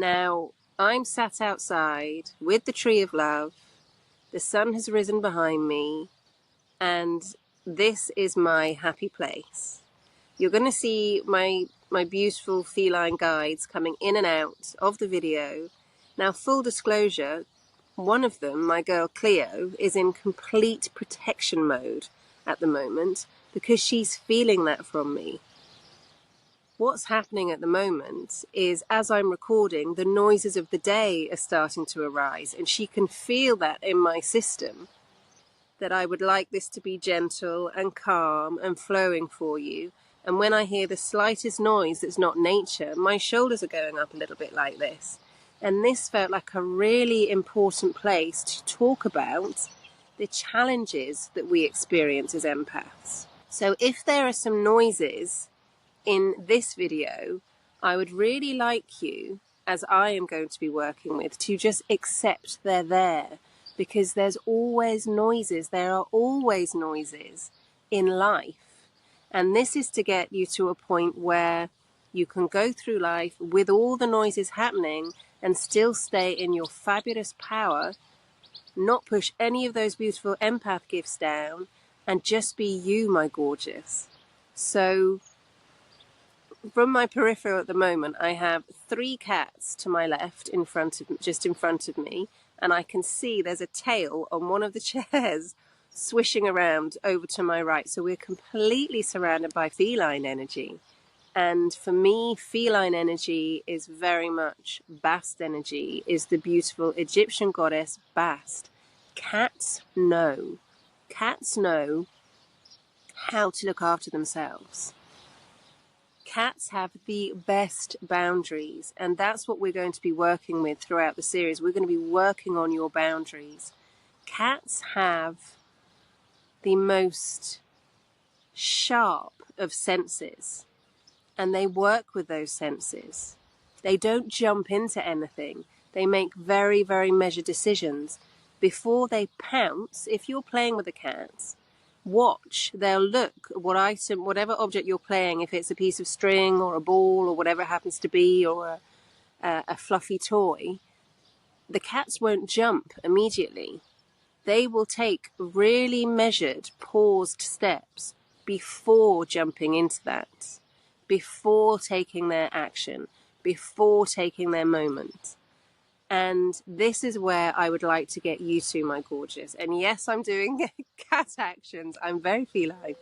Now, I'm sat outside with the tree of love. The sun has risen behind me, and this is my happy place. You're going to see my beautiful feline guides coming in and out of the video. Now, full disclosure, one of them, my girl Cleo, is in complete protection mode at the moment because she's feeling that from me. What's happening at the moment is, as I'm recording, the noises of the day are starting to arise, and she can feel that in my system, that I would like this to be gentle and calm and flowing for you. And when I hear the slightest noise that's not nature, my shoulders are going up a little bit like this. And this felt like a really important place to talk about the challenges that we experience as empaths. So if there are some noises in this video, I would really like you, as I am going to be working with, to just accept they're there, because there's always noises. There are always noises in life. And this is to get you to a point where you can go through life with all the noises happening and still stay in your fabulous power, not push any of those beautiful empath gifts down, and just be you, my gorgeous. So from my peripheral at the moment, I have 3 cats to my left, just in front of me, and I can see there's a tail on one of the chairs swishing around over to my right. So we're completely surrounded by feline energy. And for me, feline energy is very much Bast energy, is the beautiful Egyptian goddess Bast. Cats know how to look after themselves. Cats have the best boundaries, and that's what we're going to be working with throughout the series. We're going to be working on your boundaries. Cats have the most sharp of senses, and they work with those senses. They don't jump into anything. They make very, very measured decisions. Before they pounce, if you're playing with the cats, watch, they'll look at whatever object you're playing, if it's a piece of string or a ball or whatever it happens to be, or a fluffy toy, the cats won't jump immediately. They will take really measured, paused steps before jumping into that, before taking their action, before taking their moment. And this is where I would like to get you to, my gorgeous. And yes, I'm doing cat actions. I'm very feline.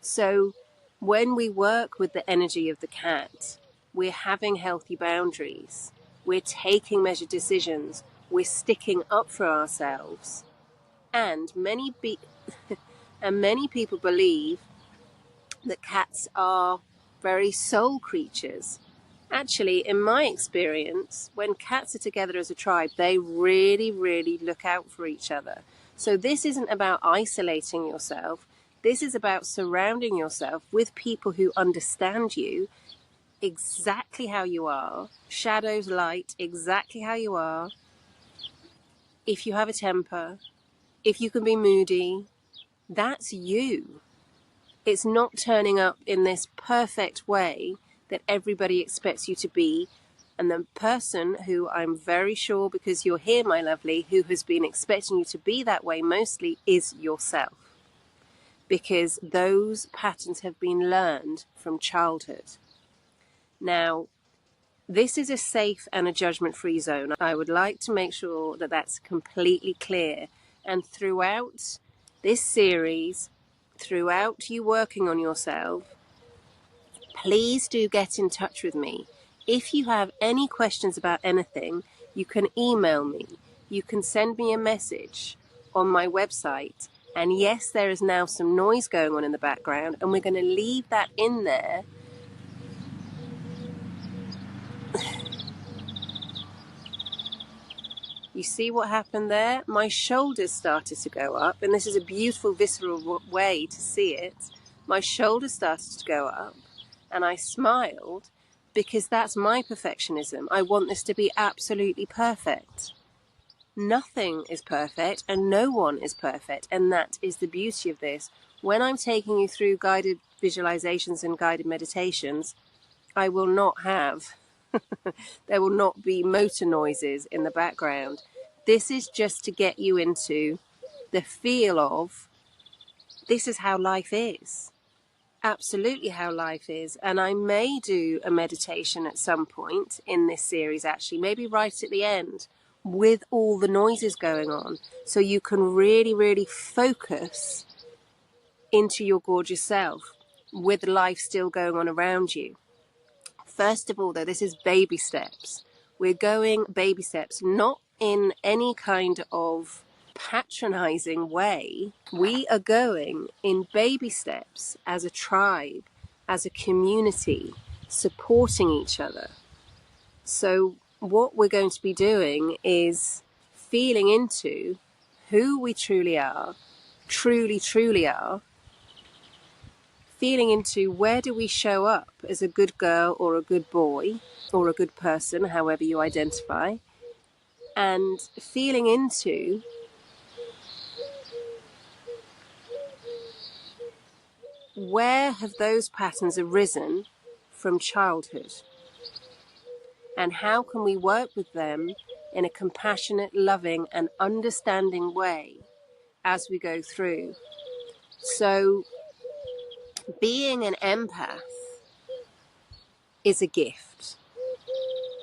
So when we work with the energy of the cat, we're having healthy boundaries. We're taking measured decisions. We're sticking up for ourselves. And many people believe that cats are very soul creatures. Actually, in my experience, when cats are together as a tribe, they really, really look out for each other. So this isn't about isolating yourself. This is about surrounding yourself with people who understand you exactly how you are, shadows, light, exactly how you are. If you have a temper, if you can be moody, that's you. It's not turning up in this perfect way that everybody expects you to be. And the person who I'm very sure, because you're here, my lovely, who has been expecting you to be that way mostly is yourself. Because those patterns have been learned from childhood. Now, this is a safe and a judgment-free zone. I would like to make sure that that's completely clear. And throughout this series, throughout you working on yourself, please do get in touch with me. If you have any questions about anything, you can email me. You can send me a message on my website. And yes, there is now some noise going on in the background, and we're going to leave that in there. You see what happened there? My shoulders started to go up, and this is a beautiful visceral way to see it. My shoulders started to go up, and I smiled because that's my perfectionism. I want this to be absolutely perfect. Nothing is perfect, and no one is perfect, and that is the beauty of this. When I'm taking you through guided visualizations and guided meditations, I will not have There will not be motor noises in the background. This is just to get you into the feel of this is how life is. Absolutely how life is. And I may do a meditation at some point in this series, actually, maybe right at the end, with all the noises going on, so you can really, really focus into your gorgeous self with life still going on around you. First of all, though, this is baby steps. We're going baby steps, not in any kind of patronizing way. We are going in baby steps as a tribe, as a community, supporting each other. So what we're going to be doing is feeling into who we truly are, truly are, feeling into where do we show up as a good girl or a good boy or a good person, however you identify, and feeling into where have those patterns arisen from childhood, and how can we work with them in a compassionate, loving and understanding way as we go through. So being an empath is a gift.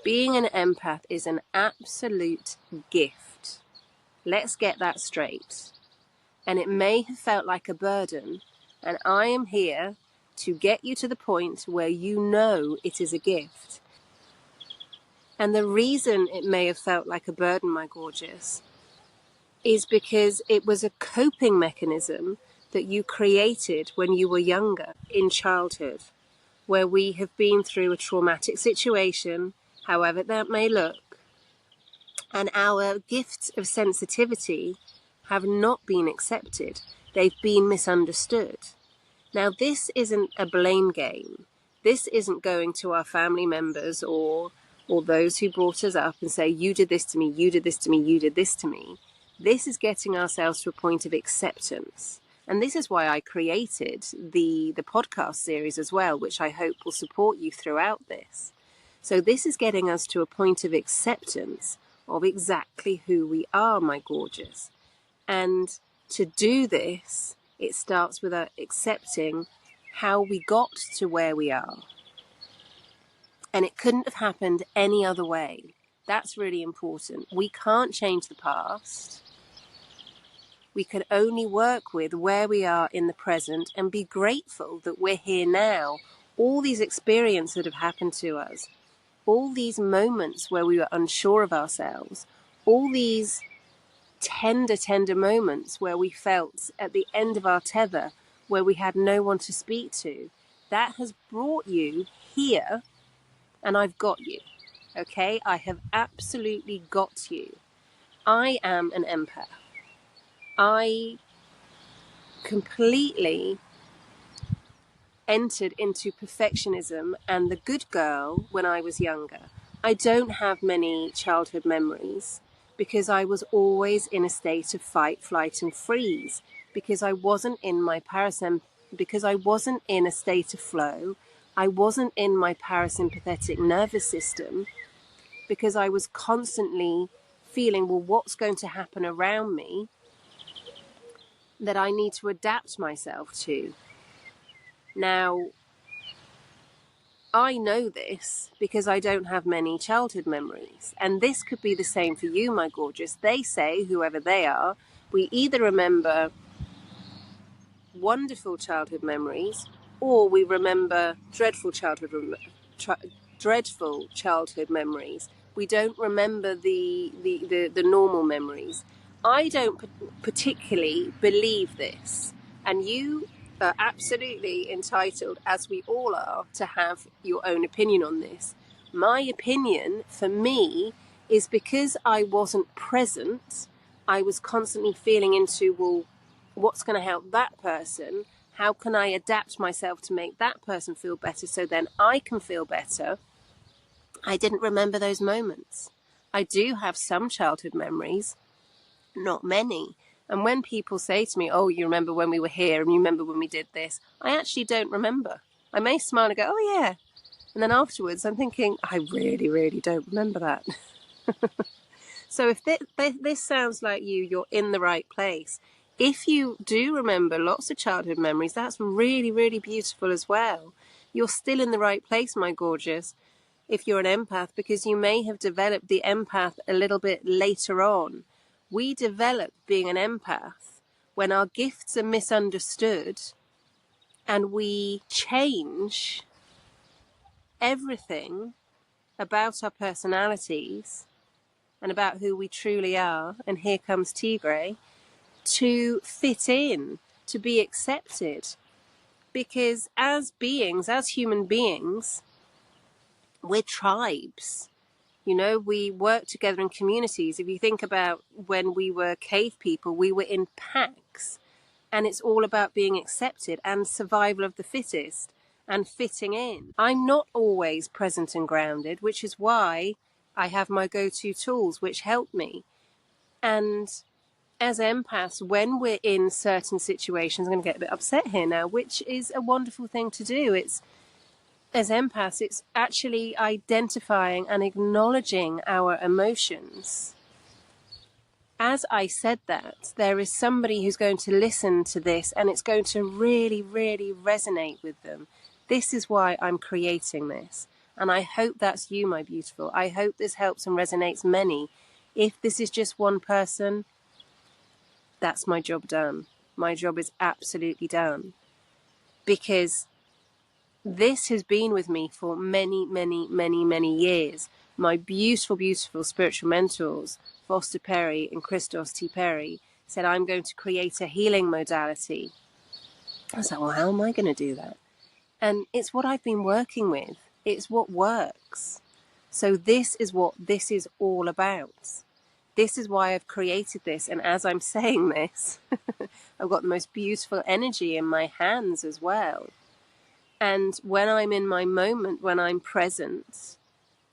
Being an empath is an absolute gift. Let's get that straight. And it may have felt like a burden, and I am here to get you to the point where you know it is a gift. And the reason it may have felt like a burden, my gorgeous, is because it was a coping mechanism that you created when you were younger, in childhood, where we have been through a traumatic situation, however that may look, and our gifts of sensitivity have not been accepted. They've been misunderstood. Now, this isn't a blame game. This isn't going to our family members or those who brought us up and say, you did this to me, you did this to me, you did this to me. This is getting ourselves to a point of acceptance. And this is why I created the podcast series as well, which I hope will support you throughout this. So this is getting us to a point of acceptance of exactly who we are, my gorgeous. And to do this, it starts with accepting how we got to where we are. And it couldn't have happened any other way. That's really important. We can't change the past. We can only work with where we are in the present and be grateful that we're here now. All these experiences that have happened to us, all these moments where we were unsure of ourselves, all these tender moments where we felt at the end of our tether, where we had no one to speak to, that has brought you here, and I've got you. Okay? I have absolutely got you. I am an empath. I completely entered into perfectionism and the good girl when I was younger. I don't have many childhood memories because I was always in a state of fight, flight and freeze, because I wasn't in my because I wasn't in a state of flow. I wasn't in my parasympathetic nervous system, because I was constantly feeling, well, what's going to happen around me that I need to adapt myself to. Now, I know this because I don't have many childhood memories. And this could be the same for you, my gorgeous. They say, whoever they are, we either remember wonderful childhood memories or we remember dreadful childhood memories. We don't remember the normal memories. I don't particularly believe this. And you are absolutely entitled, as we all are, to have your own opinion on this. My opinion, for me, is because I wasn't present, I was constantly feeling into, well, what's going to help that person? How can I adapt myself to make that person feel better so then I can feel better? I didn't remember those moments. I do have some childhood memories, not many. And when people say to me, oh, you remember when we were here and you remember when we did this, I actually don't remember. I may smile and go, oh, yeah. And then afterwards, I'm thinking, I really, really don't remember that. So if this sounds like you're in the right place. If you do remember lots of childhood memories, that's really, really beautiful as well. You're still in the right place, my gorgeous, if you're an empath, because you may have developed the empath a little bit later on. We develop being an empath when our gifts are misunderstood and we change everything about our personalities and about who we truly are, and here comes Tigray, to fit in, to be accepted. Because as beings, as human beings, we're tribes. You know, we work together in communities. If you think about when we were cave people, we were in packs, and it's all about being accepted and survival of the fittest and fitting in. I'm not always present and grounded, which is why I have my go-to tools which help me. And as empaths, when we're in certain situations, I'm going to get a bit upset here now, which is a wonderful thing to do. As empaths, it's actually identifying and acknowledging our emotions. As I said that, there is somebody who's going to listen to this and it's going to really, really resonate with them. This is why I'm creating this. And I hope that's you, my beautiful. I hope this helps and resonates many. If this is just one person, that's my job done. My job is absolutely done. Because this has been with me for many, many, many, many years. My beautiful, beautiful spiritual mentors, Foster Perry and Christos T. Perry, said, I'm going to create a healing modality. I was like, well, how am I going to do that? And it's what I've been working with. It's what works. So this is what this is all about. This is why I've created this. And as I'm saying this, I've got the most beautiful energy in my hands as well. And when I'm in my moment, when I'm present,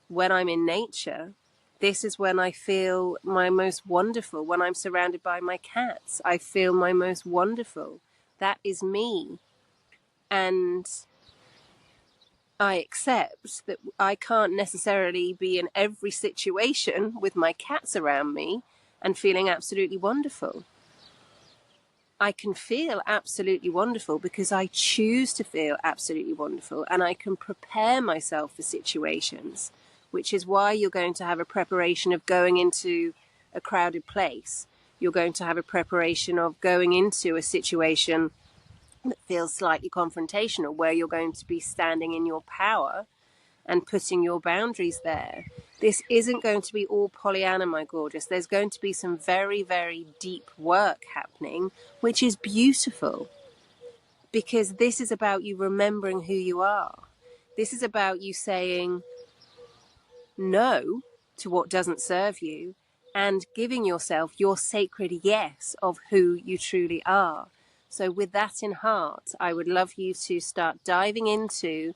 when I'm in nature, this is when I feel my most wonderful. When I'm surrounded by my cats, I feel my most wonderful. That is me. And I accept that I can't necessarily be in every situation with my cats around me and feeling absolutely wonderful. I can feel absolutely wonderful because I choose to feel absolutely wonderful, and I can prepare myself for situations, which is why you're going to have a preparation of going into a crowded place. You're going to have a preparation of going into a situation that feels slightly confrontational, where you're going to be standing in your power and putting your boundaries there. This isn't going to be all Pollyanna, my gorgeous. There's going to be some very, very deep work happening, which is beautiful, because this is about you remembering who you are. This is about you saying no to what doesn't serve you and giving yourself your sacred yes of who you truly are. So with that in heart, I would love you to start diving into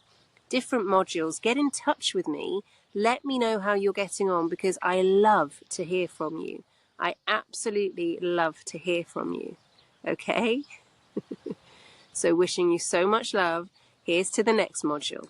different modules. Get in touch with me. Let me know how you're getting on, because I love to hear from you. I absolutely love to hear from you. Okay? So wishing you so much love. Here's to the next module.